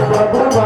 प्रभु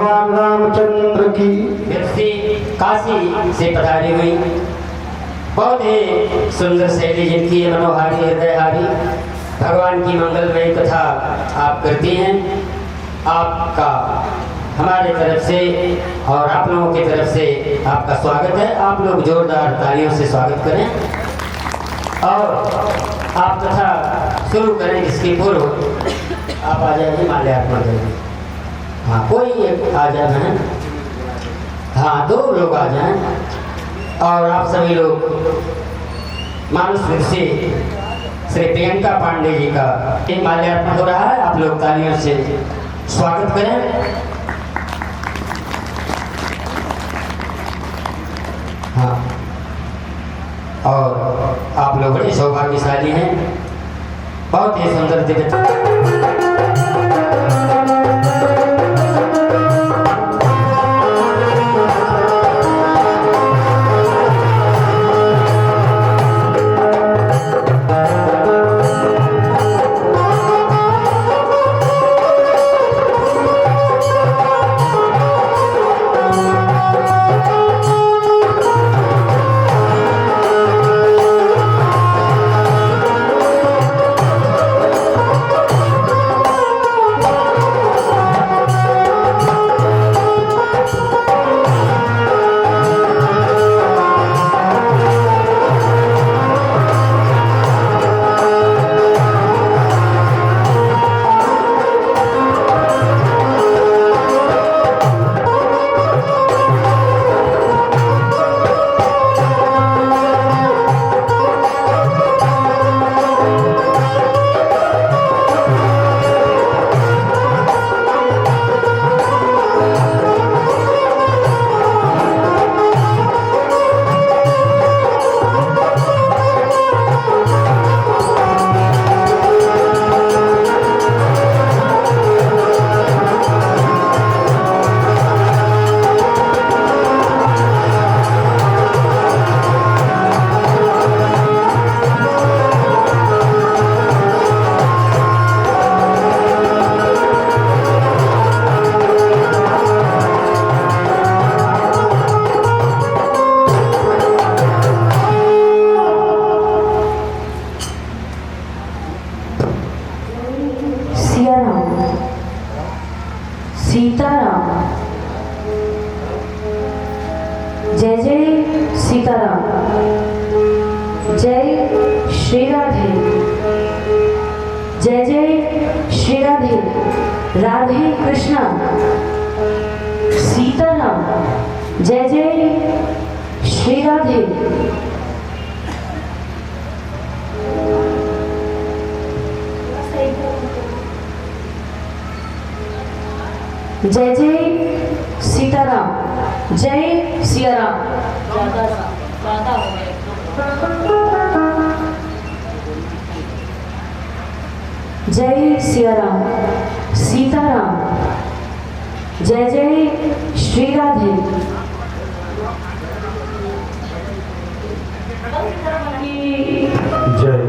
भगवान रामचंद्र की व्यक्ति काशी से पधारी हुई, बहुत ही सुंदर शैली जिनकी है, मनोहारी हृदयहारी, भगवान की मंगलमय कथा आप करती हैं। आपका हमारे तरफ से और आप लोगों की तरफ से आपका स्वागत है। आप लोग जोरदार तालियों से स्वागत करें और आप कथा शुरू करें। इसके पूर्व आप आ जाइए, माल्यार्पण करें। हाँ, कोई एक आ जाए बहन, हाँ 2 लोग आ जाएं और आप सभी लोग मानस से श्री प्रियंका पांडे जी का माल्यार्पण हो रहा है। आप लोग तालियों से स्वागत करें। हाँ, और आप लोग बड़े सौभाग्यशाली हैं, बहुत ही सुंदर दिव्य। सीताराम, जय जय सीताराम, जय श्री राधे, जय जय श्री राधे, राधे कृष्णा, सीताराम, जय जय श्री राधे। जय जय सीताराम, जय सियाराम। जय सियाराम, सीताराम, जय जय श्री राधे। जय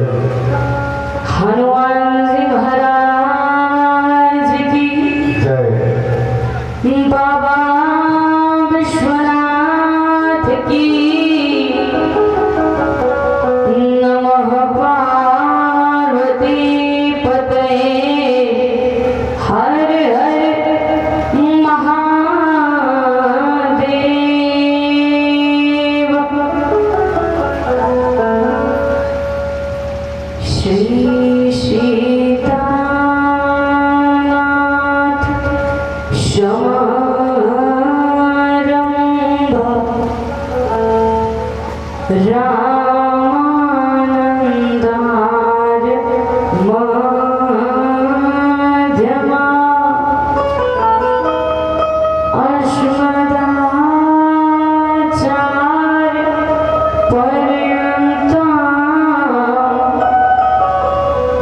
हनुमान जी महाराज की जय, बाबा विश्वनाथ की नमः। पार्वती पतये हर हर महादेव। श्री सीतानाथ रामानंदार मध्यमा अस्मदाचार्य पर्यन्ता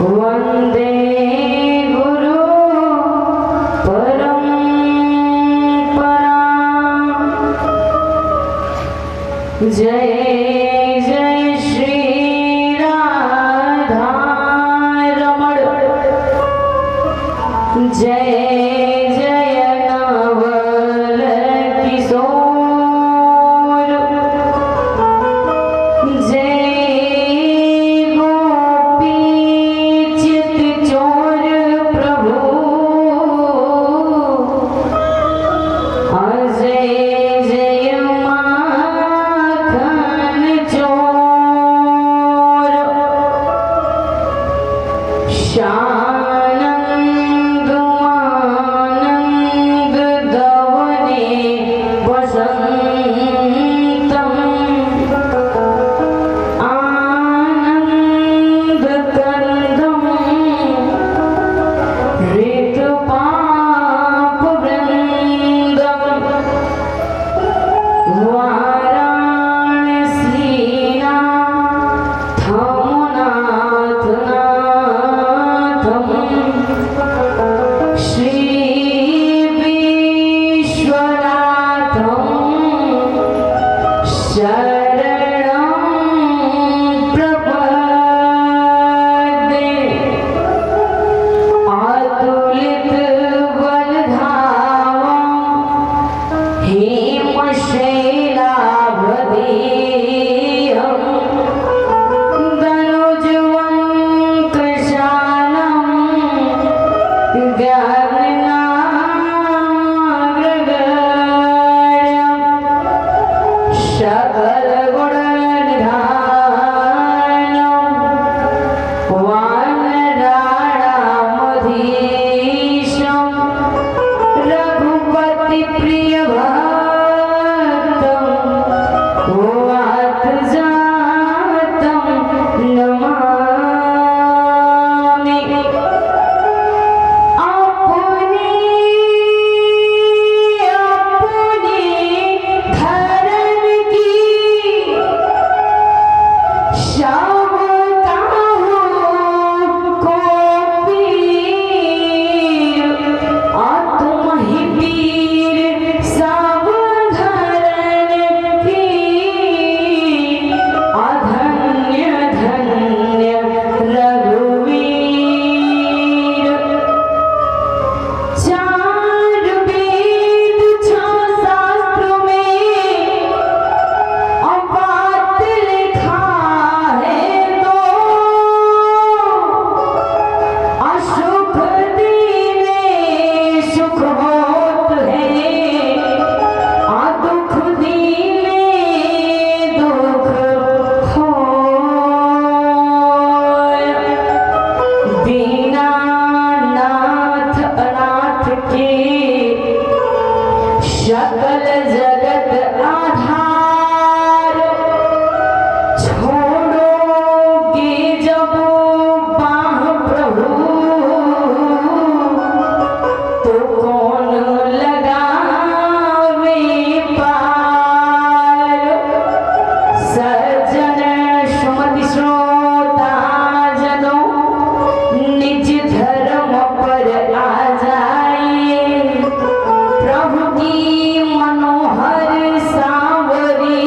वन्दे गुरु परम्परा। जय जय श्री राधा रमण, जय जय नव प्रिय भक्तं वात जातं नमामि। अपने धर्म की शावता को पीर तुम ही पीर सब धरण की। अधन्य धन्य रघुवीर। चार वेद छह शास्त्र में बात लिखा है तो अशुभ दीने सुख होत है। दुख दीने दुख होय। दीनानाथ अनाथ के सकल जगत आधार। छोड़ोगे जब बाह प्रभु तो कौन लगावे पार। सज्जन सुमति श्रोता जनों निज धर्म पर आ जाइए। प्रभु की मनोहर सांवरी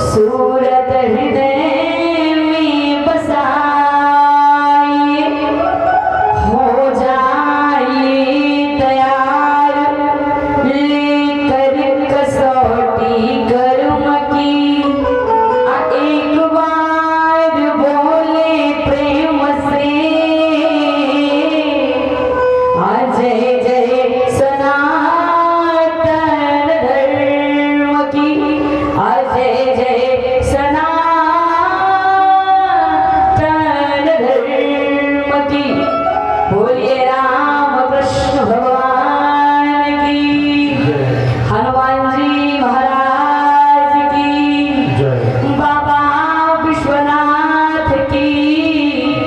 सूरत हृदय में बसाइए। हो जाइए तैयार लेकर कसौटी कर्म की। एक बार बोले प्रेम से जय जय सनातन धर्म की। जय जय सनातन धर्म की। बोलिए राम कृष्ण भगवान की। हनुमान जी महाराज की। जय बाबा विश्वनाथ की।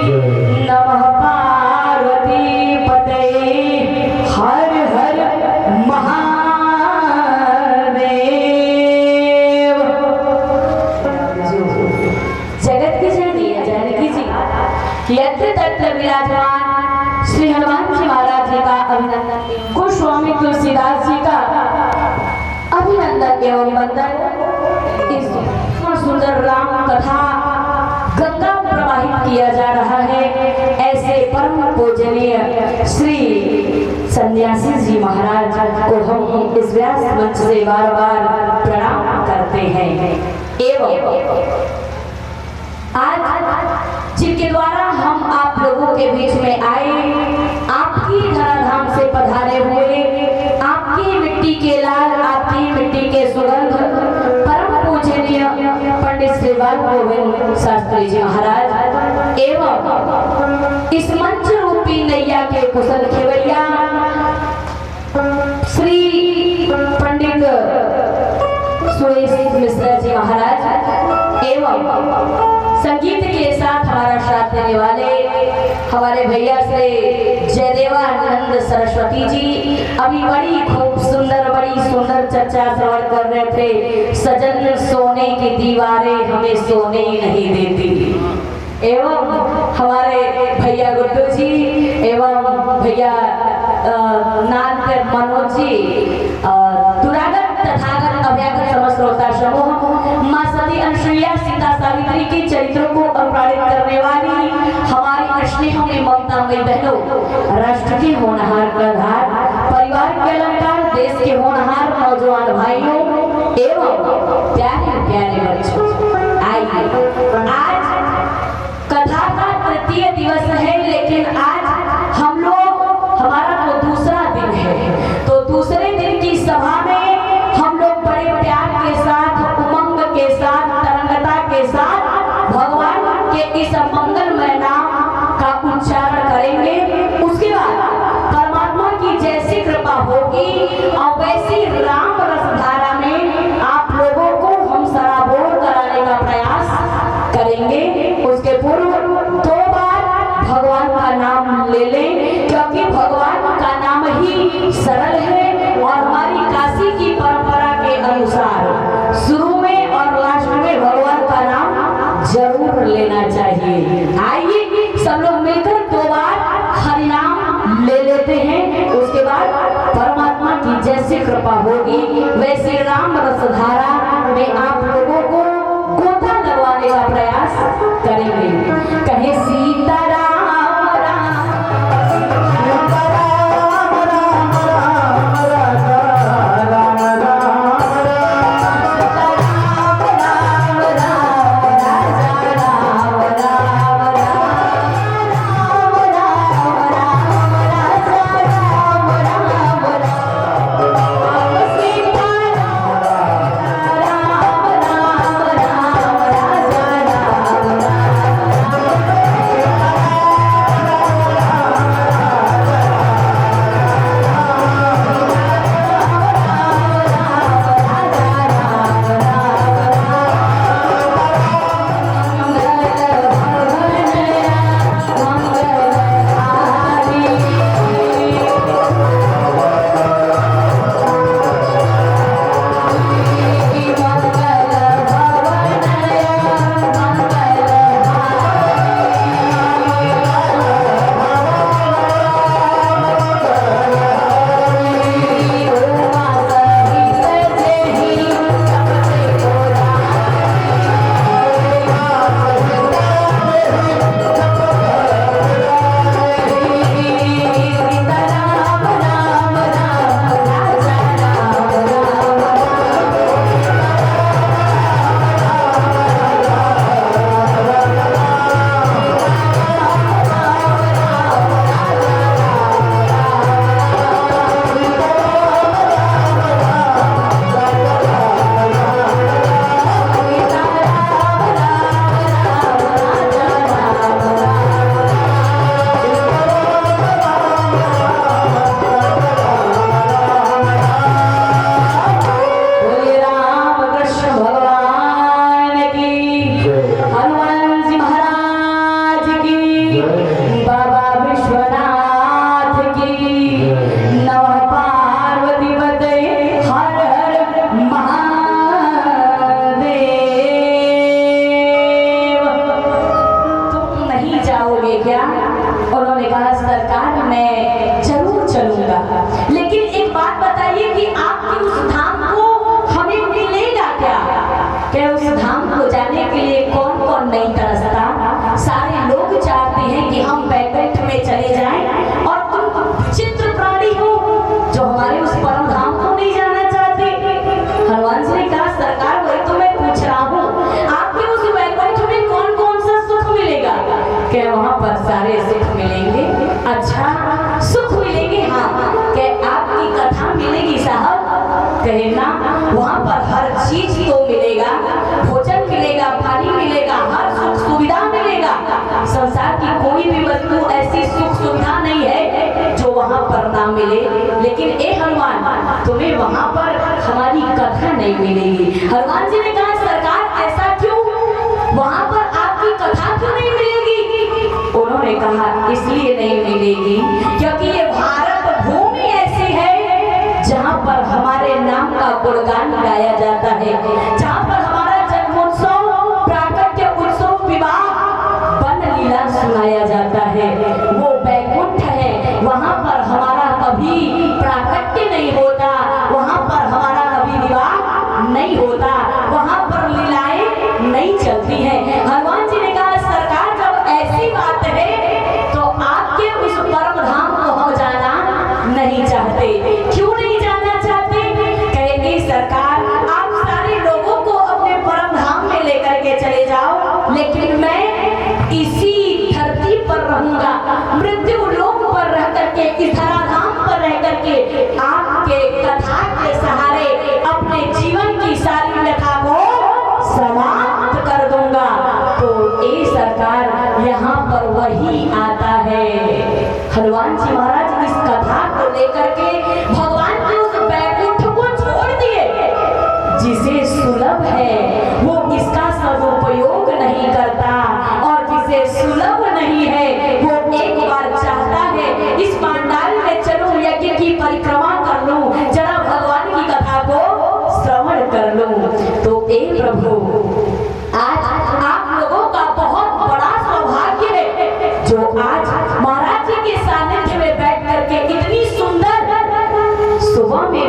जय नमः पार्वती पते। हर हर महादेव। जगत की जननी जानकी जी यत्र तत्र विराजमान श्री हनुमान जी महाराज जी का अभिनंदन। गोस्वामी तुलसीदास जी का अभिनंदन एवं वंदन। इस सुंदर राम कथा गंगा प्रवाहित किया जा रहा है। ऐसे परम पूजनीय श्री सन्यासी जी महाराज को हम इस व्यास मंच से बार बार प्रणाम करते हैं। एवं आज जिनके द्वारा हम आप लोगों के बीच में आए, आपकी धराधाम से पधारे हुए, आपकी मिट्टी के लाल, आपकी मिट्टी के सुगंध परम पूजनीय पंडित श्री बाल गोविंद शास्त्री जी महाराज एवं इस मंच रूपी नैया के कुशल खेवैया श्री पंडित सुरेश मिश्रा जी महाराज एवं संगीत के साथ हमारा साथ देने वाले हमारे भैया श्री जयदेवानंद सरस्वती जी अभी बड़ी सुंदर चर्चा श्रवण कर रहे थे। सजन सोने की दीवारें हमें सोने ही नहीं देती। एवं हमारे भैया गुड्डू जी एवं भैया नाथ मनोज जी दुरागत तथागत अभ्यागत समस्त श्रोता समूह माँ सती अनुसुईया सीता सावित्री के चरित्रों को अनुप्राणित करने वाली हमारी स्नेहों में ममता में बहनों, राष्ट्र के होनहार प्रधान, परिवार के अलंकार, देश के होनहार नौजवान भाइयों एवं प्यारे प्यारे बच्चों, आइए आज कथा का तृतीय दिवस है। लेकिन आज हम लोग हमारा तो दूसरा दिन है, तो दूसरे दिन की सभा में हम लोग बड़े प्यार के साथ, उमंग के साथ, तरंगता के साथ भगवान के इस मंगलमय नाम का उच्चारण करेंगे। उसके बाद परमात्मा की जैसी कृपा होगी और वैसी राम रसधारा में आप लोगों को हम सराबोर कराने का प्रयास करेंगे। उसके पूर्व 2 बार भगवान का नाम ले लें, क्योंकि भगवान का नाम ही सरल है और हमारी काशी की परंपरा के अनुसार शुरू में और लास्ट में भगवान का नाम जरूर लेना चाहिए। आइए सब लोग मिलकर 2 बार हरिनाम ले लेते हैं, उसके बाद परमात्मा की जैसी कृपा होगी वैसे राम रसधारा में आप लोगों को गोता लगवाने का प्रयास करेंगे। कहे सीताराम कहना वहाँ पर हर चीज तो मिलेगा, भोजन मिलेगा, पानी मिलेगा, हर सुख सुविधा मिलेगा। संसार की कोई भी वस्तु ऐसी सुख सुविधा नहीं है जो वहाँ पर ना मिले। लेकिन ए हनुमान, तुम्हें वहाँ पर हमारी कथा नहीं मिलेगी। हनुमान जी ने कहा सरकार ऐसा क्यों, वहाँ पर आपकी कथा क्यों नहीं मिलेगी? उन्होंने कहा इसलिए नहीं मिलेगी क्योंकि ये भारत भूमि ऐसी है जहाँ पर हमारे नाम का गुणगान गाया जाता है, जहाँ पर हमारा जन्मोत्सव, प्राकट्य उत्सव, विवाह, वन लीला सुनाया जाता है। वो बैकुंठ है, वहाँ पर हमारा कभी प्राकट्य नहीं होता, वहाँ पर हमारा कभी विवाह नहीं होता, वहाँ पर लीलाएं नहीं चलती हैं। हनुमान जी ने कहा सरकार जब ऐसी बात है तो आपके उस परम धाम को हम जाना नहीं चाहते। क्यों नहीं जाना चाहते? कहेंगे सरकार आप सारे लोगों को अपने परम धाम में लेकर के चले जाओ, लेकिन मैं इसी धरती पर रहूंगा, मृत्यु लोक पर रह करके, इस धराधाम पर रह करके आपके कथा के सहारे अपने जीवन की सारी व्यथा को समाप्त कर दूंगा। तो ये सरकार यहाँ पर वही आता है। हनुमान जी महाराज इस कथा को लेकर के भगवान के उस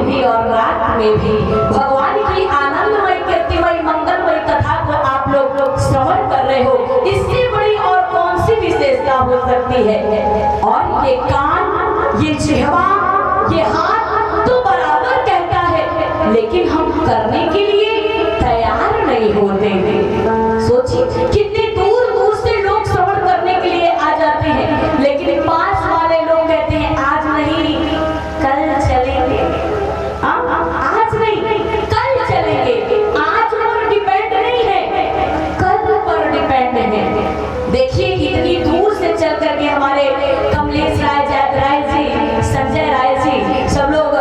भी और रात में भी भगवान की आनंदमय कीर्तिमय मंगलमय कथा को आप लोग श्रवण कर रहे हो। इससे बड़ी और कौन सी विशेषता हो सकती है। और ये कान, ये जिह्वा, ये हाथ तो बराबर कहता है, लेकिन हम करने के लिए तैयार नहीं होते हैं। सोचिए कितने दूर दूर से लोग श्रवण करने के लिए आ जाते हैं, लेकिन पास वाले लोग कहते हैं आज नहीं कल चलेंगे, आज नहीं कल चलेंगे। आज पर डिपेंड नहीं है, कल पर डिपेंड है। देखिए इतनी दूर से चल करके हमारे कमलेश राय, जयत राय जी, संजय राय जी सब लोग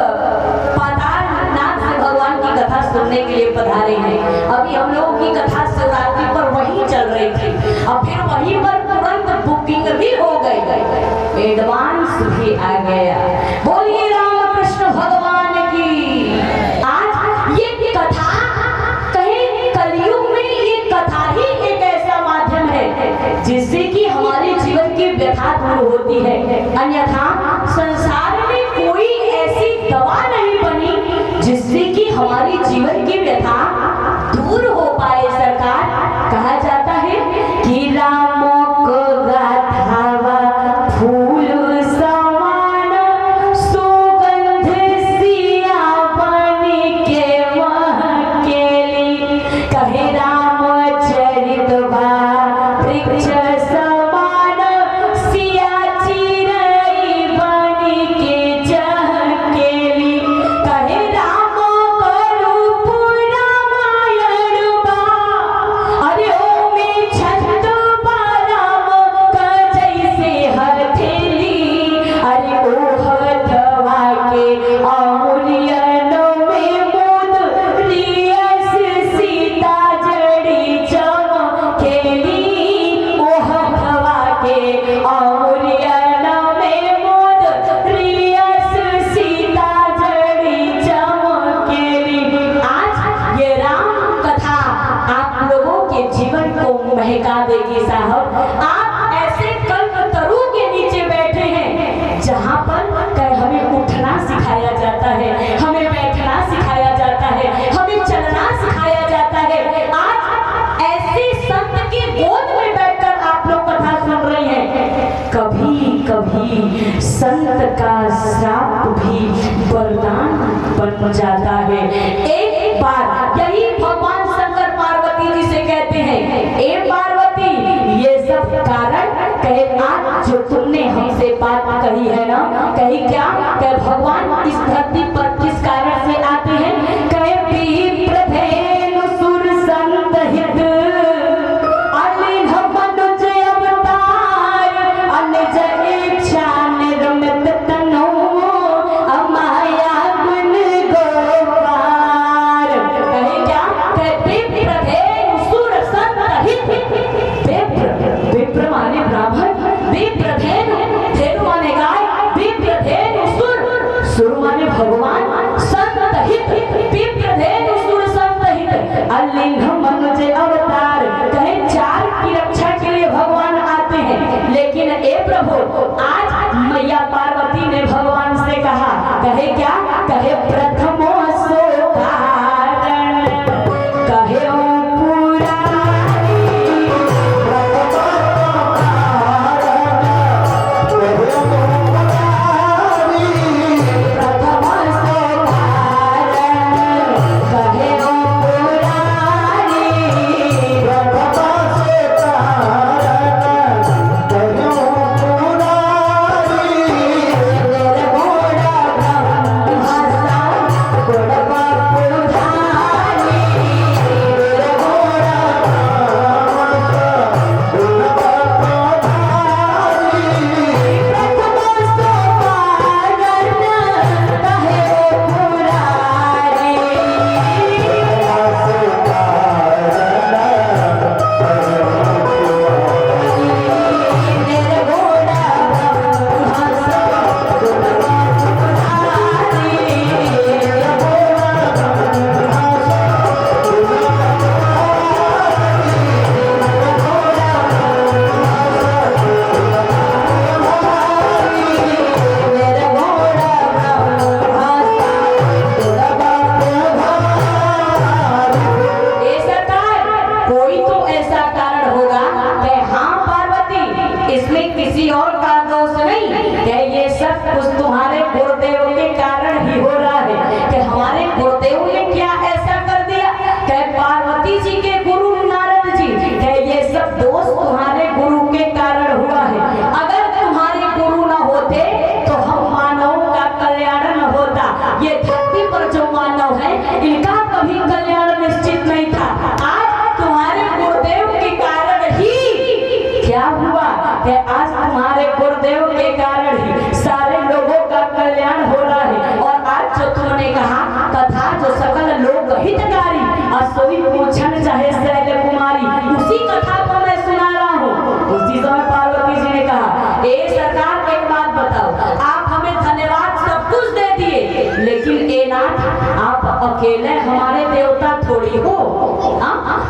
पातालनाथ से भगवान की कथा सुनने के लिए पधारे हैं। अभी हम लोगों की कथा शिवरात्रि पर वहीं चल रही थी और फिर वहीं पर तुरंत बुकिंग भी हो गई, एडवांस भी आ गया। बोलिए रामकृष्ण भगवान की। आज ये कथा कहीं कलयुग में ये कथा ही एक ऐसा माध्यम है जिससे कि हमारे जीवन की व्यथा दूर होती है। अन्यथा संसार में कोई ऐसी दवा नहीं बनी जिससे कि हमारी जीवन की व्यथा दूर हो पाए। सरकार कहा जाता है कि रामो को गाथावा फूल समान सुगंध सिया बनी के महकेली, कहे रामचरित वृक्ष समान सिया चिरई बनी के चहकेली, कहे राम करूप रामायण बा, अरे ओ में छंद राम का जैसे हथेली, अरे ओ हथवा के अमूल्यन में मुद रियस सीता जड़ी चमकेली, ओ हथवा के अमूल्यन में मुद रियस सीता जड़ी चमकेली। आज ये राम कथा आप लोगों के जीवन को महका देगी साहब। आप ऐसे कल्पतरु के नीचे बैठे हैं जहाँ पर हमें उठना सिखाया जाता है, हमें बैठना सिखाया जाता है, हमें चलना सिखाया जाता है। आज ऐसे संत के गोद में बैठकर आप लोग कथा सुन रहे हैं। कभी कभी संत का श्राप भी वरदान बन जाता है। एक बार यही भगवान शंकर पार्वती जी से कहते हैं, ए पार्वती ये सब कारण कहे आज जो तुमने हमसे बात कही है ना, कही क्या कहे भगवान इस धरती पर किस कारण से आते हैं, कहे विप्रधेनु सुर संत हित अलिन मनुज अवतार अनिज इच्छा निर्मित तनु अमाया गुण गोपार, कहे क्या कहे विप्रधेनु सुर संत हित। विप्र माने ब्राह्मण, विप्रधेनु धेनु माने गाय, विप्रधेनु सुर माने भगवान, संत हित विप्रधेनु सुर संत हित अलिंग मनुज अवतार, कहे चार की रक्षा के लिए भगवान आते हैं। लेकिन ए प्रभु आज मैया पार्वती ने भगवान से कहा, कहे क्या कहे प्रथमो सो कारण कहे ओ इनका कभी कल्याण निश्चित नहीं था। आज तुम्हारे गुरुदेव के कारण ही क्या हुआ कि आज तुम्हारे गुरुदेव के कारण ही सारे लोगों का कल्याण हो रहा है। और आज जो तुमने कहा कथा जो सकल लोक हितकारी असोई पूछन चाहे शैल कुमारी, उसी कथा को मैं सुना रहा हूँ। उसी समय पार्वती जी ने कहा, ए सरकार एक बात बताओ, आप हमें धन्यवाद सब कुछ दे दिए, लेकिन ए नाथ आप अकेले हमारे देवता थोड़ी हो।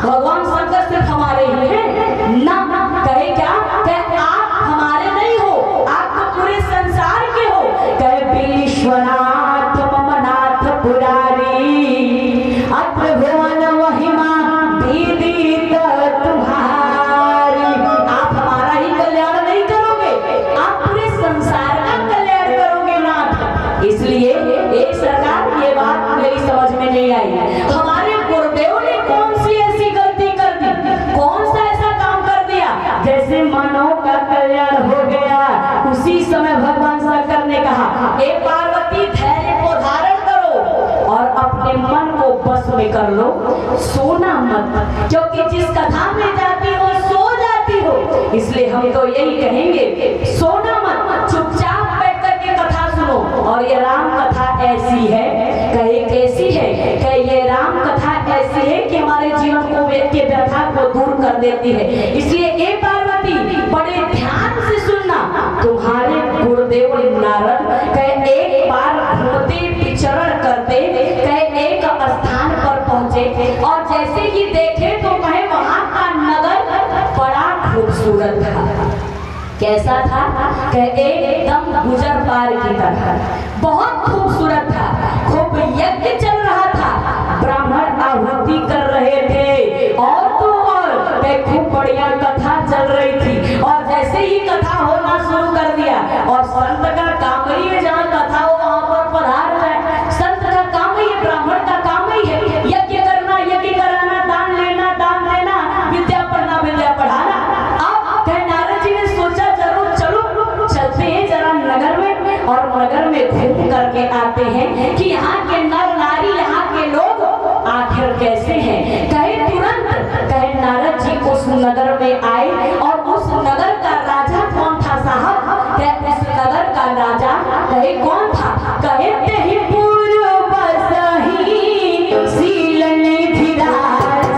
भगवान शंकर सिर्फ हमारे ही हैं ना। कहे क्या कहे आप हमारे नहीं हो, आप तो पूरे संसार के हो। कहे विश्वनाथ ममनाथ पुरारी अत्र भुवन महिमा विदित तुम्हारी। आप हमारा ही कल्याण नहीं करोगे, आप पूरे संसार का कल्याण करोगे नाथ। इसलिए एक सरकार ये बात मेरी समझ में नहीं आई, हमारे गुरुदेव ने कौन सी ऐसी गलती कर दी, कौन सा ऐसा काम कर दिया जैसे मानव का कल्याण हो गया। उसी समय भगवान शंकर ने कहा, ए पार्वती धैर्य को धारण करो और अपने मन को बस में कर लो, सोना मत, क्योंकि जिस कथा में जाती हो सो जाती हो। इसलिए हम तो यही कहेंगे, सोना मत, चुपचाप बैठ करके कथा सुनो। और ये राम कथा ऐसी है, कहे कैसी है, कहे ये राम कथा ऐसी है कि हमारे जीवन को के व्यथा को दूर कर देती है। इसलिए ए पार्वती बड़े ध्यान से सुनना, तुम्हारे गुरुदेव नारद कहे एक बार घूमते विचरण करते, कहे एक स्थान पर पहुंचे और जैसे ही देखे तो कहे वहां का नगर बड़ा खूबसूरत था। कैसा था? कहे एकदम गुजर पार की तरह, बहुत खूबसूरत था। खूब यज्ञ चल रहा था, ब्राह्मण आहुति कर रहे थे और तो और खूब बढ़िया कथा चल रही थी। और जैसे ही कथा होना शुरू कर दिया, और संत का काम ही है जहाँ कथा हो वहां पर पधार जाए। संत का काम ही है, ब्राह्मण का काम ही है यज्ञ करना, यज्ञ कराना, दान लेना, दान देना, विद्या पढ़ना, विद्या पढ़ाना। अब नारद जी ने सोचा जरूर चलो चलते हैं जरा नगर में, और नगर में घूम करके आते हैं कि यहाँ के नर नारी, यहाँ के लोग आखिर कैसे हैं। कहे तुरंत कहे नारद जी उस नगर में आए, और उस नगर का राजा कौन था साहब? कहे उस नगर का राजा कहे कौन था? कहे तेहि पूर्व बसहि शील निधि राज।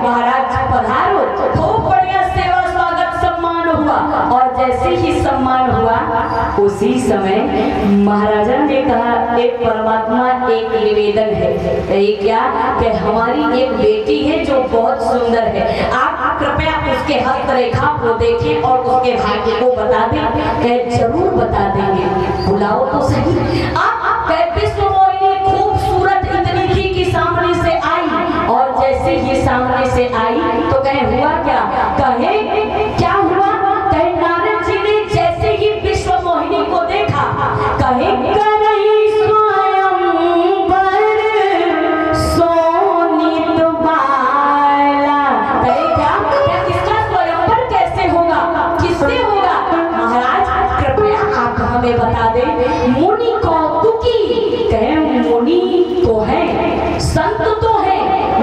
महाराज पधारो, खूब बढ़िया सेवा स्वागत सम्मान हुआ। और जैसे ही सम्मान हुआ उसी समय महाराजा ने कहा, एक परमात्मा एक निवेदन है। ये क्या? कि हमारी एक बेटी है जो बहुत सुंदर है, आप कृपया उसके हस्तरेखा को देखें और उसके भाग्य को बता दें। जरूर बता देंगे, बुलाओ तो सही। आप विश्व मोहिनी खूबसूरत इतनी थी कि सामने से आई, और जैसे ही सामने से आई तो कहे हुआ क्या? कहे क्या हुआ? कहे नारद जी ने जैसे ही विश्व मोहिनी को देखा, कहे करई स्वयंवर सोनित बाला। कहे क्या? इसका स्वयंवर कैसे होगा, किससे होगा? महाराज कृपया आप हमें बता दें। मुनि कौतुकी, कहे मुनि तो है, संत तो है,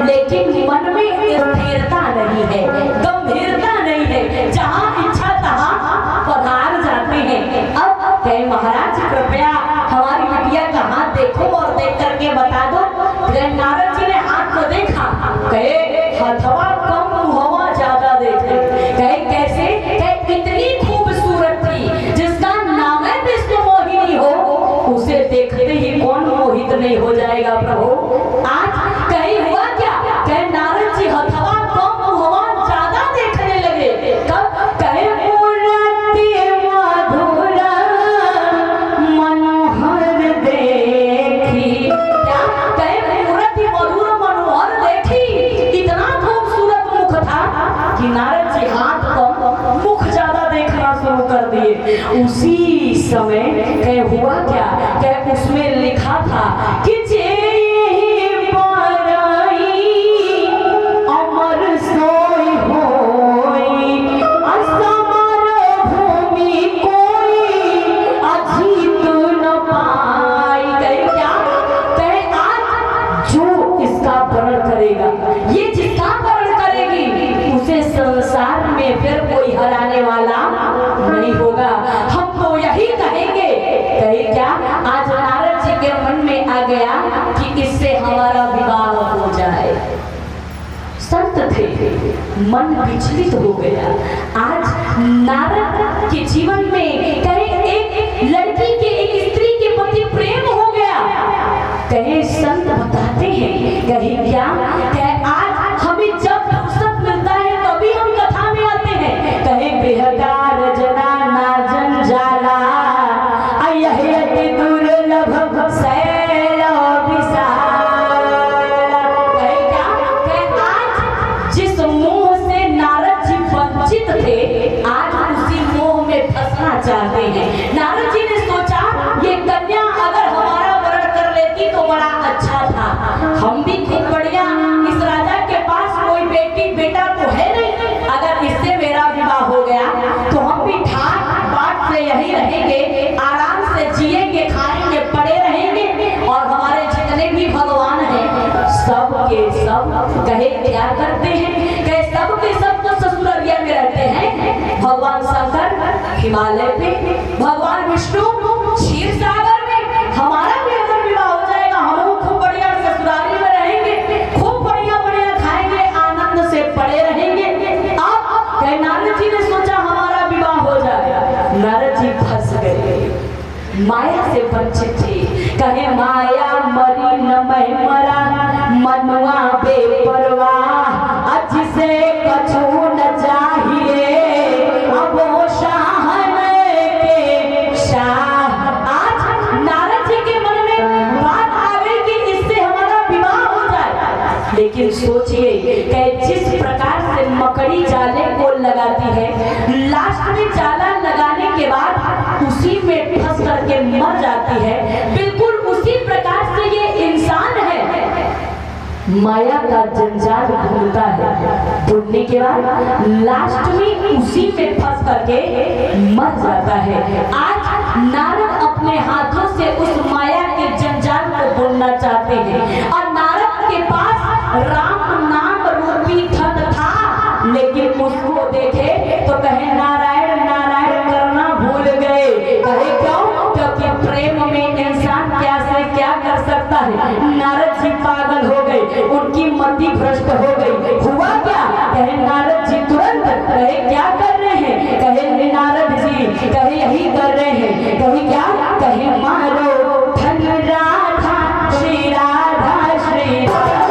लेकिन मन में स्थिरता नहीं है, गंभीरता नहीं है, जहाँ इच्छा तहाँ पधार जाते हैं। अब कहे महाराज कृपया हमारी बिटिया का हाथ उसी समय कह हुआ क्या, कह उसमें लिखा था कि जे अमर सोई होई असमर भूमि कोई अजीत न पाई। कहे क्या, कहे आज जो इसका वर्ण करेगा, ये जिसका वर्ण करेगी, उसे संसार में फिर कोई हराने वाला नहीं होगा। हम तो यही कहेंगे। कहे क्या, आज नारद जी के मन में आ गया कि इससे हमारा विवाह हो जाए। संत थे, मन विचलित हो गया। आज नारद के जीवन में कहे एक लड़की के, एक स्त्री के प्रति प्रेम हो गया। कहे संत बताते हैं, कहे क्या, कहे आज हमें जब फुर्सत मिलता है तभी हम कथा में आते हैं। कहे बेहकार जना ना जंजाला यही अति दुर्लभ शैल विशाला। कहे क्या, कहे आज जिस मोह से नारद जी वंचित थे, आज उसी मोह में फंसना चाहते हैं। नारद जी ने सोचा ये कन्या अगर हमारा वर्ण कर लेती तो बड़ा अच्छा था, हम भी खूब बढ़िया, इस राजा के पास कोई बेटी बेटा तो है नहीं, अगर इससे मेरा विवाह हो गया तो हम भी ठाट बाट से यही रहेंगे, आराम से जिएंगे, खाएंगे, पड़े रहेंगे, और हमारे जितने भी भगवान हैं सब के सब कहे क्या करते हैं, कहे सब के सब तो ससुररिया में रहते हैं। भगवान शंकर हिमालय पे, भगवान विष्णु क्षीर सागर में, हमारा भी अगर विवाह हो जाएगा हम खूब बढ़िया ससुराली में रहेंगे, खूब बढ़िया बढ़िया खाएंगे, आनंद से पड़े रहेंगे। अब कहे नारद जी ने सोचा हमारा विवाह हो जाए। नारद जी फंस गए, माया से वंचित थे। कहे माया मरी न मैं मरा, मनुआ बेपरवाह, जिसे कछु न चाहिए अब वो शाहन के शाह। आज नारद जी के मन में बात आ गई कि इससे हमारा विवाह हो जाए। लेकिन सोचिए कि जिस प्रकार से मकड़ी जाले को लगाती है, लास्ट में जाला लगाने के बाद उसी में फंस करके मर जाती है, बिल्कुल उसी प्रकार से ये इंसान है, माया का जंजाल ढूंढता है, ढूंढने के बाद लास्ट में उसी में फंस करके मर जाता है। आज नारद अपने हाथों से उस माया के जंजाल को ढूंढना चाहते हैं, और नारद के पास राम नाम रूपी धन था, लेकिन उसको देखे तो कहे नारायण नारायण करना भूल गए। कहे क्यों, क्योंकि प्रेम में इंसान क्या से क्या कर सकता है। नारद जी पागल हो गए, उनकी मति भ्रष्ट हो गई। हुआ क्या, कहे नारद जी तुरंत, कहे क्या कर रहे हैं, कहे नारद जी कहे यही कर रहे हैं। कहे क्या, कहे मारो धन राधा श्री राधा श्री राधा।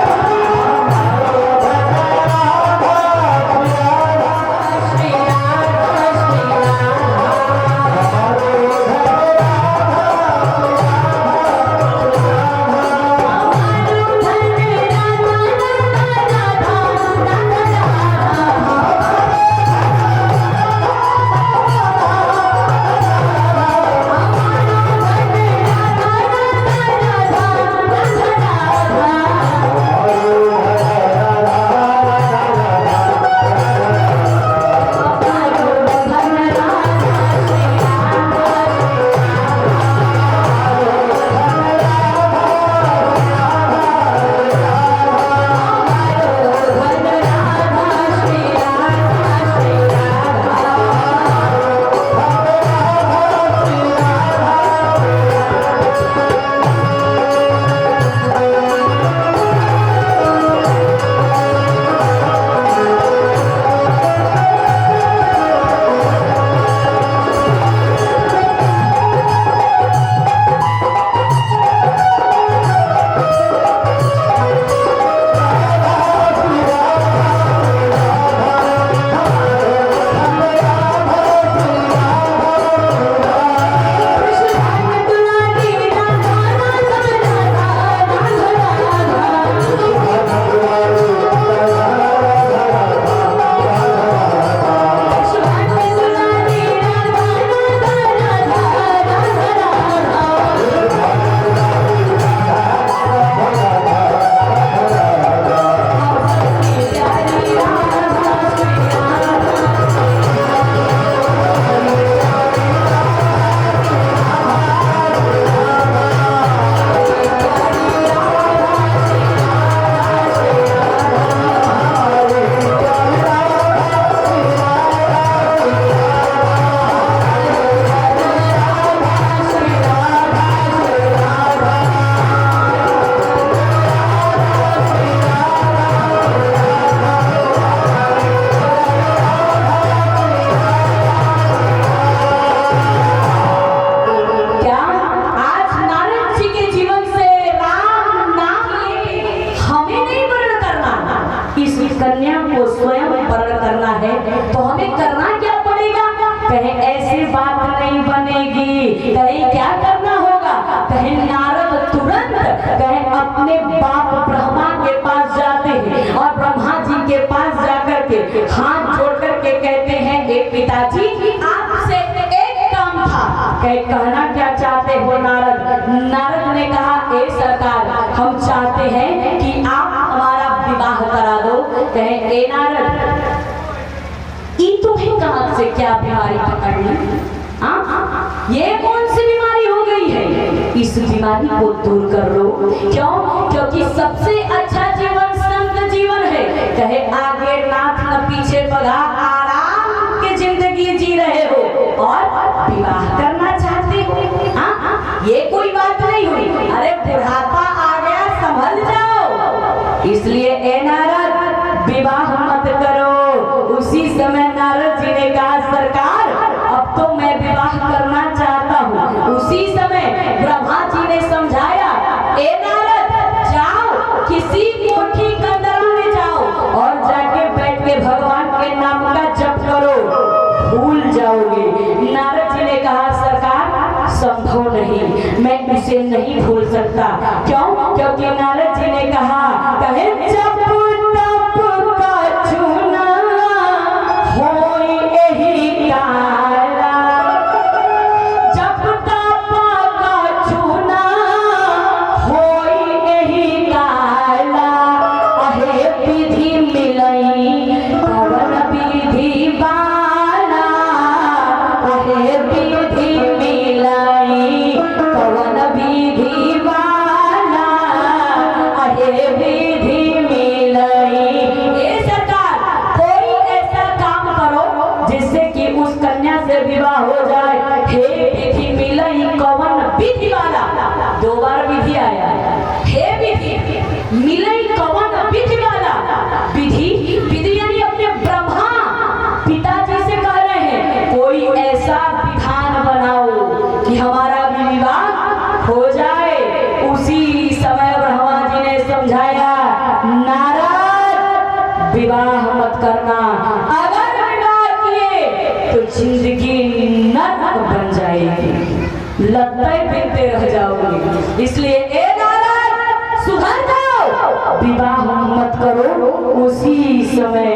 कहे नारद तुरंत कहे अपने बाप ब्रह्मा के पास जाते हैं और ब्रह्मा जी के पास जाकर के हाथ जोड़ करके कहते हैं एक पिताजी आपसे एक काम था। कहना क्या चाहते हो नारद? नारद ने कहा ए सरकार, हम चाहते हैं कि आप हमारा विवाह करा दो। कहे ए नारद, ये तुम्हें कहां से क्या बीमारी पकड़ ली? ये कौन सी बीमारी हो गई है? इस बीमारी को दूर कर लो। क्यों? क्योंकि सबसे अच्छा जीवन संत जीवन है। कहे आगे नाथ न पीछे बगा, आराम की जिंदगी जी रहे हो और विवाह करना चाहते हो। ये कोई बात नहीं हुई। अरे बुढ़ापा आ गया, संभल जाओ। इसलिए ए नारद विवाह मत करो। उसी समय नारद जी ने कहा सरकार अब तो मैं विवाह करना चाहता हूँ। उसी समय ब्रह्मा जी ने समझाया ए नारद जाओ किसी कोठी कंदरा में जाओ और जाके बैठ के भगवान के नाम का जप करो, भूल जाओगे। नारद जी ने कहा सरकार संभव नहीं, मैं उसे नहीं भूल सकता। क्यों? क्योंकि नारद जी ने कहा कहे जब तप का चूना होई एही काला, जब तप का चूना होई एही काला, अहे विधि मिलई कवन विधि वाला, अहे विधि मिलई कवन विधि वाला, अहे विधि मिलई। ए सरकार कोई ऐसा काम करो जिससे कि उस कन्या से विवाह हो जाए। हे विधि मिलई कवन विधि वाला, दो बार विधि आया। हे विधि मिलई कवन विधि वाला, विधि विधि यानी अपने ब्रह्मा पिताजी से कह रहे हैं कोई ऐसा विधान बनाओ कि हमारा भी विवाह हो जाए। उसी समय ब्रह्मा जी ने समझाया नारद विवाह मत करना, अगर विवाह किए तो जिंदगी नरक बन जाएगी, लत्ते बिनते रह जाओगे। इसलिए ए नारद सुधर जाओ, विवाह मत करो। उसी समय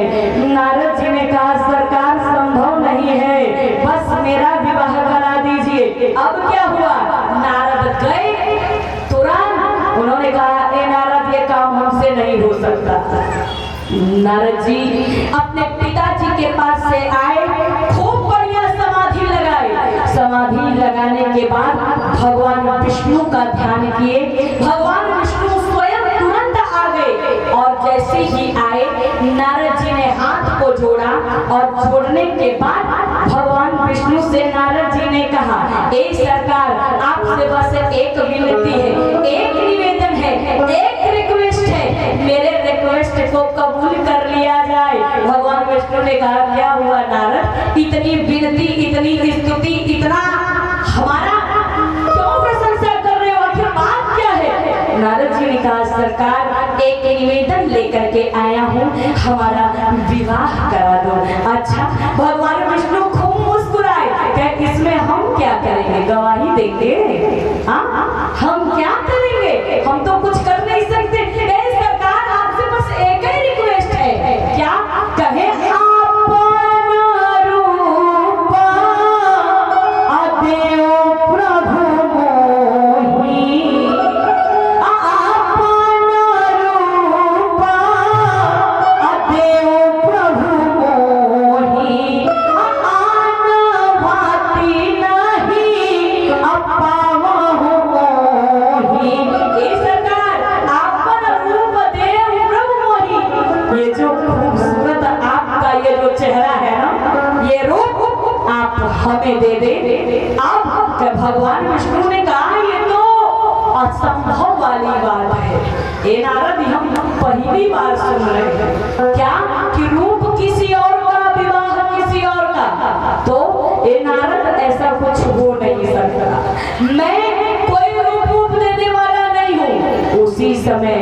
नारद जी ने कहा सरकार संभव नहीं है, बस मेरा विवाह करा दीजिए। अब क्या हुआ? नारद गए तुरंत, उन्होंने कहा ए नारद ये काम हमसे नहीं हो सकता। नारद जी अपने पिताजी के पास से आए, खूब बढ़िया समाधि लगाए। समाधि लगाने के बाद भगवान विष्णु का ध्यान किए। भगवान विष्णु स्वयं तुरंत आ गए और जैसे ही आए नारद जी ने हाथ को जोड़ा और जोड़ने के बाद भगवान विष्णु से नारद जी ने कहा ए सरकार आपसे बस एक विनती है, एक निवेदन है, एक रिक्वेस्ट है, मेरे रिक्वेस्ट को कबूल कर लिया जाए। भगवान विष्णु ने कहा क्या हुआ नारद, इतनी विनती, इतनी स्तुति, इतना हमारा क्यों प्रशंसा कर रहे हो, आखिर बात क्या है? नारद जी ने कहा सरकार एक निवेदन लेकर के आया हूँ, हमारा विवाह करा दो। अच्छा, भगवान विष्णु खूब मुस्कुराए, क्या इसमें हम क्या करेंगे, गवाही देंगे? हाँ हम क्या करेंगे, हम तो कुछ कर नहीं सकते। सरकार आपसे बस एक ही रिक्वेस्ट है, क्या कहे हमें दे दे। अब भगवान विष्णु ने कहा ये तो असंभव वाली बात है। ए नारद हम पहली बार सुन रहे हैं क्या कि रूप किसी और का, विवाह किसी और का। तो ए नारद ऐसा कुछ हो नहीं सकता, मैं कोई रूप देने वाला नहीं हूँ। उसी समय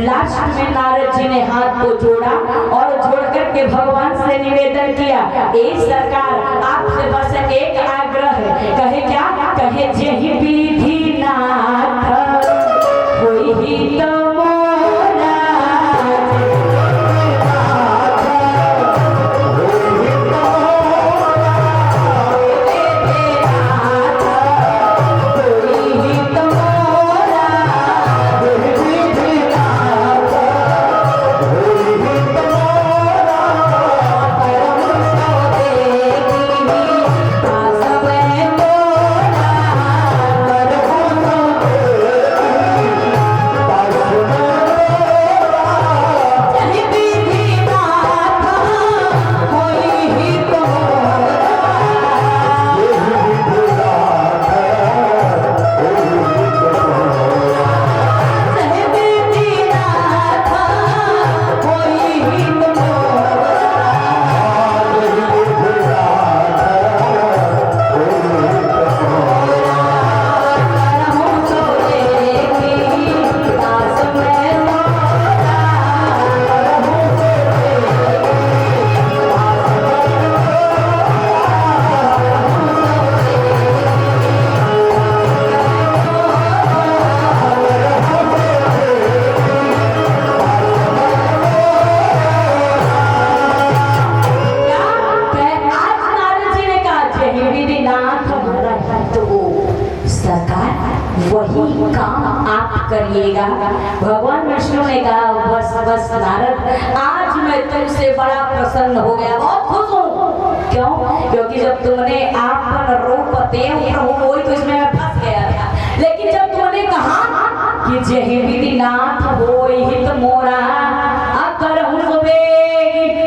लास्ट में नारद जी ने हाथ को जोड़ा और जोड़ करके भगवान से निवेदन किया ए सरकार आपसे बस एक आग्रह है। कहे क्या? कहे जे विधि नाथ वही काम आप करिएगा। भगवान विष्णु ने कहा बस बस नारद, आज मैं तुमसे बड़ा प्रसन्न हो गया, बहुत खुश हूँ। क्यों? क्योंकि जब तुमने आपन रूप देव प्रभु, वही तो इसमें मैं फंस गया था। लेकिन जब तुमने कहा कि जही विधि नाथ होई हित मोरा, अकर हुए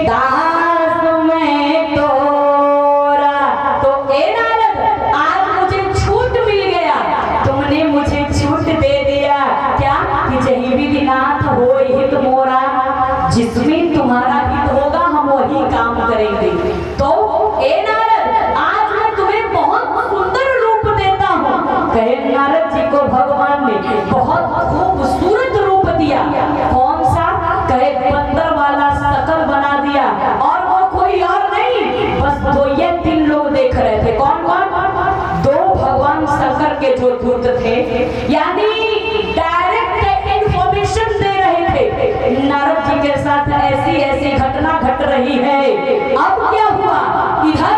दास में तोरा, तो ए नारद आज मुझे छूट मिल गया, तुमने मुझे छूट दे दिया। क्या? कि जही विधि नाथ होई हित मोरा, जिसमें तुम्हारा हित होगा हम वही काम करेंगे। तो ए नारद आज मैं तुम्हें बहुत सुंदर रूप देता हूँ। कहे नारद जी को भगवान ने बहुत खूबसूरत रूप दिया। कौन सा? कहे बंदर वाला शकल बना दिया, और वो कोई और नहीं, बस दो ये तीन लोग देख रहे थे। कौन कौन? दो भगवान शंकर के जो दूत थे, यानी डायरेक्ट इंफॉर्मेशन दे रहे थे नारद जी के साथ ऐसी ऐसी घटना घट रही है। अब क्या हुआ? इधर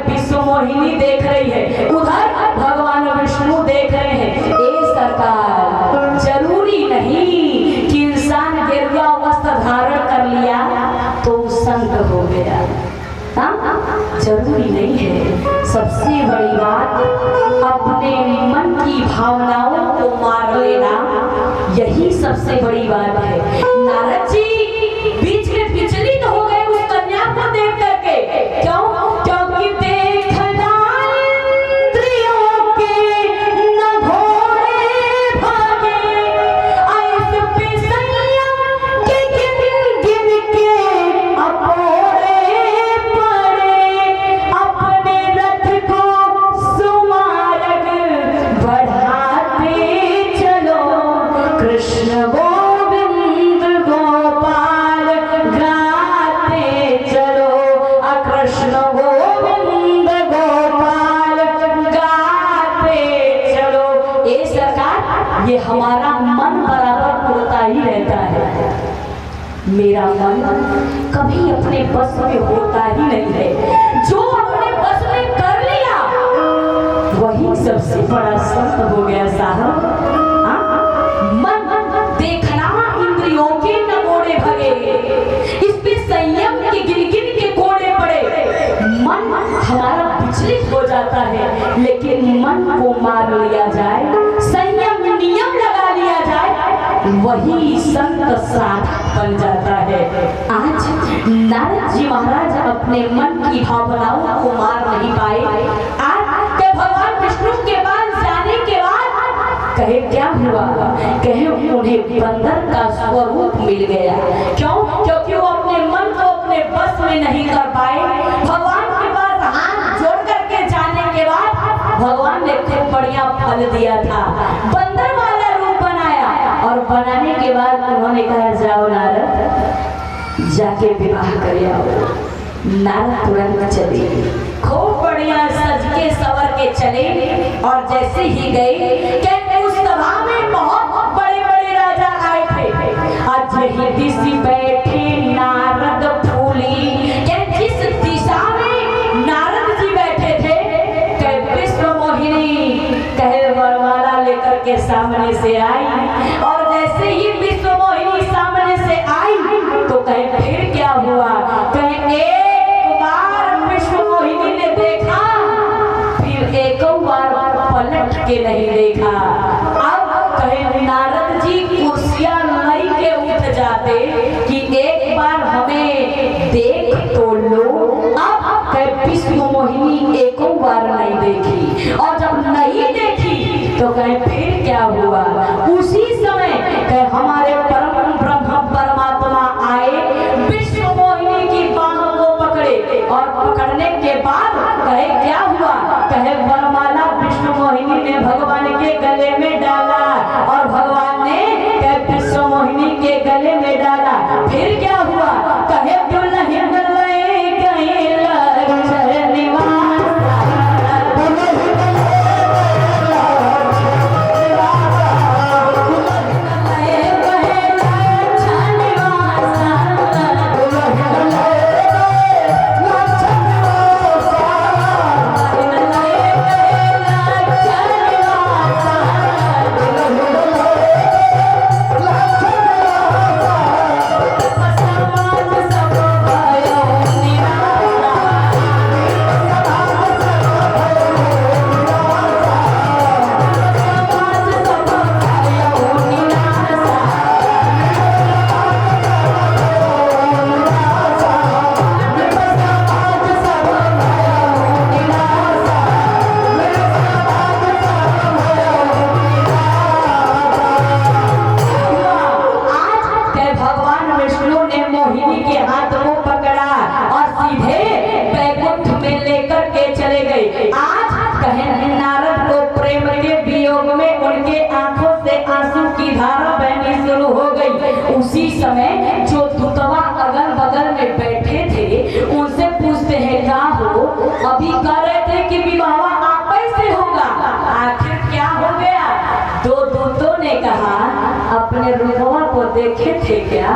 विश्व मोहिनी देख रही है, उधर भगवान विष्णु देख रहे हैं। ए सरकार, जरूरी नहीं कि इंसान गेरुआ वस्त्र धारण कर लिया तो संत हो गया, जरूरी नहीं है। सबसे बड़ी बात, अपने मन की भावनाओं को मार लेना, यही सबसे बड़ी बात है। नारद जी बीच में विचलित हो गए उस कन्या को देख करके। क्यों? क्योंकि देखना इंद्रियों के न घोड़े भागे, ऐसे पे संयम के गिन गिन के अपोड़े पड़े, अपने रथ को सुमार्ग बढ़ाते चलो, कृष्ण गोविंद गोपाल गाते चलो, कृष्ण गोविंद गोपाल गाते चलो। ये सरकार, ये हमारा मन बराबर उड़ता ही रहता है। मेरा मन कभी अपने बस में होता ही नहीं है। जो अपने बस में कर लिया वही सबसे बड़ा संत हो गया साहब। मन देखना इंद्रियों के न घोड़े भगे, इस पे संयम के गिन गिन के घोड़े पड़े। मन हमारा विचलित हो जाता है, लेकिन मन को मार लिया जाए, संयम नियम लगा लिया जाए, वही संत साधक बन जाता है। आज नारद जी महाराज अपने मन की भावनाओं को मार नहीं पाए। आज के भगवान विष्णु के पास जाने के बाद कहे क्या हुआ? कहे उन्हें बंदर का स्वरूप मिल गया। क्यों? क्योंकि वो अपने मन को अपने बस में नहीं कर पाए। भगवान के पास हाथ जोड़ करके जाने के बाद भगवान ने खूब बढ़िया फल दिया था, बंदर वाला रूप बनाया, और बनाने के बाद उन्होंने कहा जाओ नारद, जाके विवाह कर आओ। नारद तुरंत चले, खूब बढ़िया सज के सवर के चले, और जैसे ही गए उस सभा में बहुत बड़े बड़े राजा आए थे। आज ही दिशा बैठे नारद फूली, जिस दिशा में नारद जी बैठे थे, कहे विश्व मोहिनी कहे वरमाला लेकर के सामने से आई, और जैसे ही विश्व मोहिनी सामने से आई तो कहे फिर क्या हुआ? कहे एक बार विश्व मोहिनी ने देखा, फिर एक बार पलट के नहीं देखा। अब कहे नारद जी कुर्सियां लई के उठ जाते कि एक बार हमें देख तो लो। अब कहे विश्व मोहिनी एक बार नहीं देखी, और जब नहीं देखी तो कहे फिर क्या हुआ? उसी समय कहे हमारे परम ब्रह्म परमात्मा आए, विश्व मोहिनी की बाह को पकड़े, और पकड़ने के बाद कहे क्या हुआ? कहे वरमाला विष्णु मोहिनी ने भगवान के गले में डाला, और भगवान ने कहे विश्व मोहिनी के गले में डाला। फिर क्या हुआ? कहे दुल्हन ले गए लक्षण निवास, उसी समय जो दूतवा अगल बगल में बैठे थे उनसे पूछते हैं क्या हो, अभी कह रहे थे कि विवाह आप से होगा, आखिर क्या हो गया? दो दूतों ने कहा अपने रूपवा को देखे थे क्या?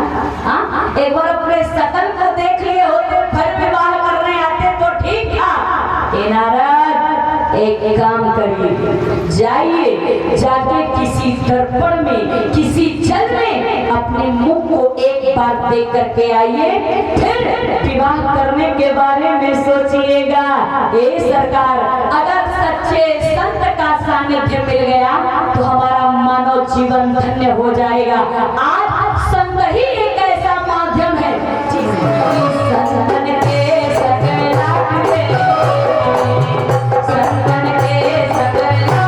एक बार अपने शकल को देख लिए होते फिर विवाह करने आते तो ठीक था। नारद एक काम करिए, जाइए जाके किसी दर्पण में किसी जल में अपने मुख को एक बार देख करके आइए, फिर विवाह करने के बारे में सोचिएगा। ये सरकार अगर सच्चे संत का सानिध्य मिल गया तो हमारा मानव जीवन धन्य हो जाएगा। आज संत ही एक ऐसा माध्यम है संतन के सकला संतन के सकला